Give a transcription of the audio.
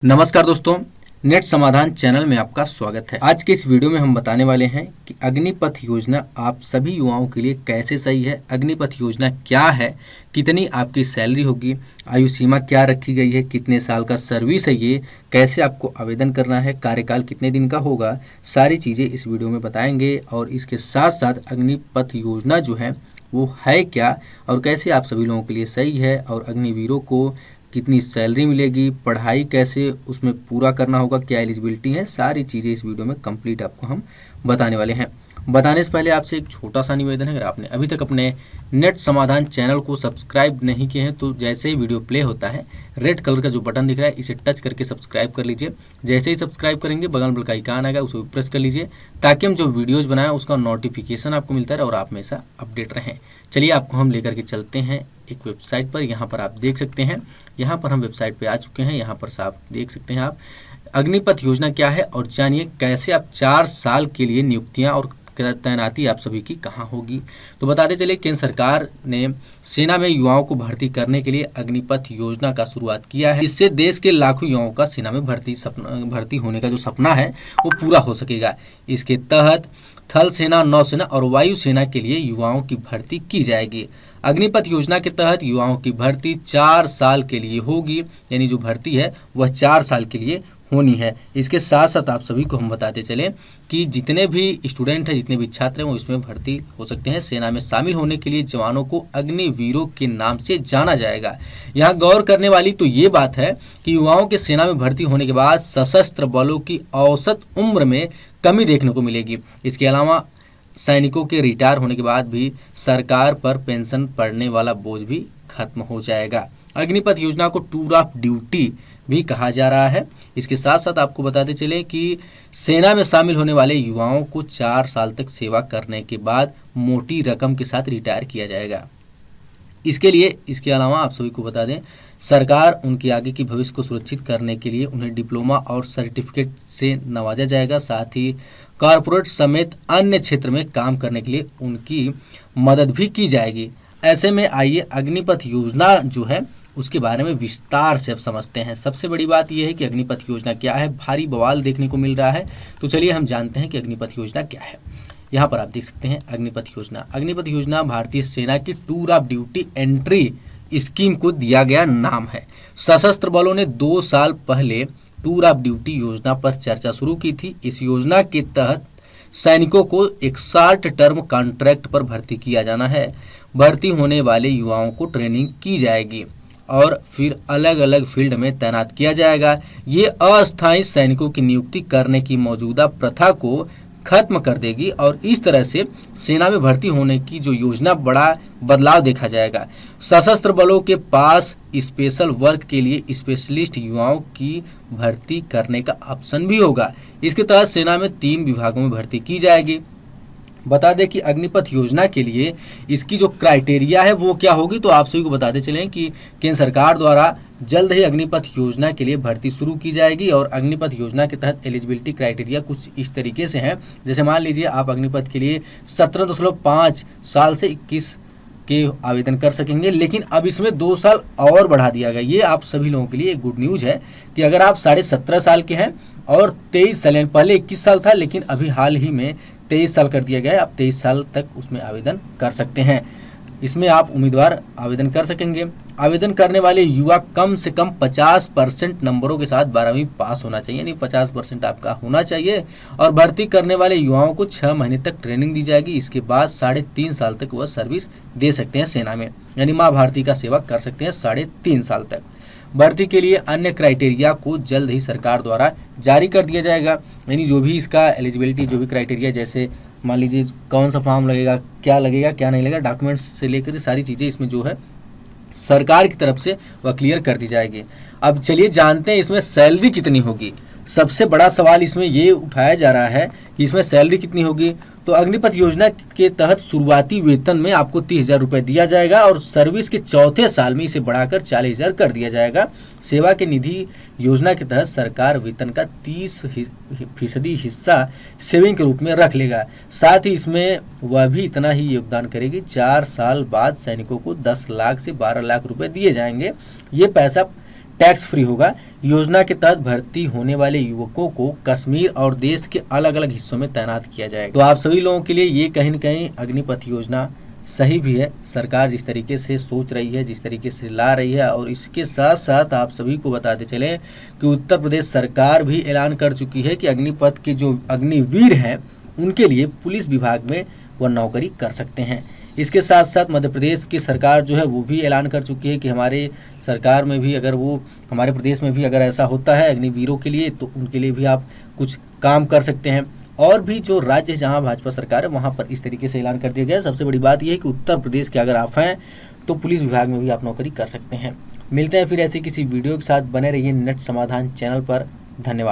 नमस्कार दोस्तों, नेट समाधान चैनल में आपका स्वागत है। आज के इस वीडियो में हम बताने वाले हैं कि अग्निपथ योजना आप सभी युवाओं के लिए कैसे सही है, अग्निपथ योजना क्या है, कितनी आपकी सैलरी होगी, आयु सीमा क्या रखी गई है, कितने साल का सर्विस है, ये कैसे आपको आवेदन करना है, कार्यकाल कितने दिन का होगा, सारी चीज़ें इस वीडियो में बताएंगे। और इसके साथ साथ अग्निपथ योजना जो है वो है क्या और कैसे आप सभी लोगों के लिए सही है, और अग्निवीरों को कितनी सैलरी मिलेगी, पढ़ाई कैसे उसमें पूरा करना होगा, क्या एलिजिबिलिटी है, सारी चीज़ें इस वीडियो में कंप्लीट आपको हम बताने वाले हैं। बताने से पहले आपसे एक छोटा सा निवेदन है, अगर आपने अभी तक अपने नेट समाधान चैनल को सब्सक्राइब नहीं किए हैं तो जैसे ही वीडियो प्ले होता है रेड कलर का जो बटन दिख रहा है इसे टच करके सब्सक्राइब कर लीजिए। जैसे ही सब्सक्राइब करेंगे बगल में का आइकन आएगा उसे प्रेस कर लीजिए ताकि हम जो वीडियोज़ बनाएं उसका नोटिफिकेशन आपको मिलता रहे और आप हमेशा अपडेट रहें। चलिए आपको हम लेकर के चलते हैं एक वेबसाइट पर। यहाँ पर आप देख सकते हैं, यहाँ पर हम वेबसाइट पे आ चुके हैं। यहाँ पर साफ देख सकते हैं आप अग्निपथ योजना क्या है और जानिए कैसे आप 4 साल के लिए नियुक्तियां और तैनाती आप सभी की कहाँ होगी। तो बताते चले केंद्र सरकार ने सेना में युवाओं को भर्ती करने के लिए अग्निपथ योजना का शुरुआत किया है। इससे देश के लाखों युवाओं का सेना में भर्ती होने का जो सपना है वो पूरा हो सकेगा। इसके तहत थल सेना, नौसेना और वायु सेना के लिए युवाओं की भर्ती की जाएगी। अग्निपथ योजना के तहत युवाओं की भर्ती 4 साल के लिए होगी, यानी जो भर्ती है वह 4 साल के लिए होनी है। इसके साथ साथ आप सभी को हम बताते चलें कि जितने भी स्टूडेंट हैं, जितने भी छात्र हैं वो इसमें भर्ती हो सकते हैं। सेना में शामिल होने के लिए जवानों को अग्निवीरों के नाम से जाना जाएगा। यहाँ गौर करने वाली तो ये बात है कि युवाओं के सेना में भर्ती होने के बाद सशस्त्र बलों की औसत उम्र में कमी देखने को मिलेगी। इसके अलावा सैनिकों के रिटायर होने के बाद भी सरकार पर पेंशन पड़ने वाला बोझ भी खत्म हो जाएगा। अग्निपथ योजना को टूर ऑफ ड्यूटी भी कहा जा रहा है। इसके साथ साथ आपको बताते चलें कि सेना में शामिल होने वाले युवाओं को 4 साल तक सेवा करने के बाद मोटी रकम के साथ रिटायर किया जाएगा। इसके अलावा आप सभी को बता दें, सरकार उनके आगे की भविष्य को सुरक्षित करने के लिए उन्हें डिप्लोमा और सर्टिफिकेट से नवाजा जाएगा। साथ ही कॉरपोरेट समेत अन्य क्षेत्र में काम करने के लिए उनकी मदद भी की जाएगी। ऐसे में आइए अग्निपथ योजना जो है उसके बारे में विस्तार से अब समझते हैं। सबसे बड़ी बात यह है कि अग्निपथ योजना क्या है, भारी बवाल देखने को मिल रहा है। तो चलिए हम जानते हैं कि अग्निपथ योजना क्या है। यहाँ पर आप देख सकते हैं अग्निपथ योजना भारतीय सेना की tour of duty entry scheme को दिया गया नाम है। सशस्त्र बलों ने 2 साल पहले टूर ऑफ ड्यूटी योजना पर चर्चा शुरू की थी। इस योजना के तहत सैनिकों को एक शॉर्ट टर्म कॉन्ट्रैक्ट पर भर्ती किया जाना है। भर्ती होने वाले युवाओं को ट्रेनिंग की जाएगी और फिर अलग अलग फील्ड में तैनात किया जाएगा। ये अस्थायी सैनिकों की नियुक्ति करने की मौजूदा प्रथा को खत्म कर देगी और इस तरह से सेना में भर्ती होने की जो योजना बड़ा बदलाव देखा जाएगा। सशस्त्र बलों के पास स्पेशल वर्क के लिए स्पेशलिस्ट युवाओं की भर्ती करने का ऑप्शन भी होगा। इसके तहत सेना में 3 विभागों में भर्ती की जाएगी। बता दें कि अग्निपथ योजना के लिए इसकी जो क्राइटेरिया है वो क्या होगी, तो आप सभी को बताते चलें कि केंद्र सरकार द्वारा जल्द ही अग्निपथ योजना के लिए भर्ती शुरू की जाएगी। और अग्निपथ योजना के तहत एलिजिबिलिटी क्राइटेरिया कुछ इस तरीके से हैं। जैसे मान लीजिए आप अग्निपथ के लिए 17.5 साल से 21 के आवेदन कर सकेंगे, लेकिन अब इसमें 2 साल और बढ़ा दिया गया। ये आप सभी लोगों के लिए एक गुड न्यूज़ है कि अगर आप 17.5 साल के हैं और 23 साल, पहले 21 साल था लेकिन अभी हाल ही में 23 साल कर दिया गया है, आप 23 साल तक उसमें आवेदन कर सकते हैं। इसमें आप उम्मीदवार आवेदन कर सकेंगे। आवेदन करने वाले युवा कम से कम 50% नंबरों के साथ 12वीं पास होना चाहिए, यानी 50% आपका होना चाहिए। और भर्ती करने वाले युवाओं को 6 महीने तक ट्रेनिंग दी जाएगी। इसके बाद 3.5 साल तक वह सर्विस दे सकते हैं सेना में, यानी माँ भारती का सेवा कर सकते हैं 3.5 साल तक। भर्ती के लिए अन्य क्राइटेरिया को जल्द ही सरकार द्वारा जारी कर दिया जाएगा, यानी जो भी इसका एलिजिबिलिटी, जो भी क्राइटेरिया, जैसे मान लीजिए कौन सा फॉर्म लगेगा, क्या नहीं लगेगा, डॉक्यूमेंट्स से लेकर सारी चीज़ें इसमें जो है सरकार की तरफ से वह क्लियर कर दी जाएगी। अब चलिए जानते हैं इसमें सैलरी कितनी होगी। सबसे बड़ा सवाल इसमें ये उठाया जा रहा है कि इसमें सैलरी कितनी होगी। तो अग्निपथ योजना के तहत शुरुआती वेतन में आपको 30,000 रुपये दिया जाएगा और सर्विस के 4थे साल में इसे बढ़ाकर 40,000 कर दिया जाएगा। सेवा के निधि योजना के तहत सरकार वेतन का 30% हिस्सा सेविंग के रूप में रख लेगा। साथ ही इसमें वह भी इतना ही योगदान करेगी। 4 साल बाद सैनिकों को 10 लाख से 12 लाख रुपए दिए जाएंगे। ये पैसा टैक्स फ्री होगा। योजना के तहत भर्ती होने वाले युवकों को कश्मीर और देश के अलग अलग हिस्सों में तैनात किया जाएगा। तो आप सभी लोगों के लिए ये कहीं न कहीं अग्निपथ योजना सही भी है। सरकार जिस तरीके से सोच रही है, जिस तरीके से ला रही है, और इसके साथ साथ आप सभी को बताते चले कि उत्तर प्रदेश सरकार भी ऐलान कर चुकी है कि अग्निपथ के जो अग्निवीर हैं उनके लिए पुलिस विभाग में वह नौकरी कर सकते हैं। इसके साथ साथ मध्य प्रदेश की सरकार जो है वो भी ऐलान कर चुकी है कि हमारे सरकार में भी अगर वो हमारे प्रदेश में भी अगर ऐसा होता है अग्निवीरों के लिए, तो उनके लिए भी आप कुछ काम कर सकते हैं। और भी जो राज्य जहां भाजपा सरकार है वहां पर इस तरीके से ऐलान कर दिया गया है। सबसे बड़ी बात यह है कि उत्तर प्रदेश के अगर आप हैं तो पुलिस विभाग में भी आप नौकरी कर सकते हैं। मिलते हैं फिर ऐसे किसी वीडियो के साथ। बने रहिए नेट समाधान चैनल पर। धन्यवाद।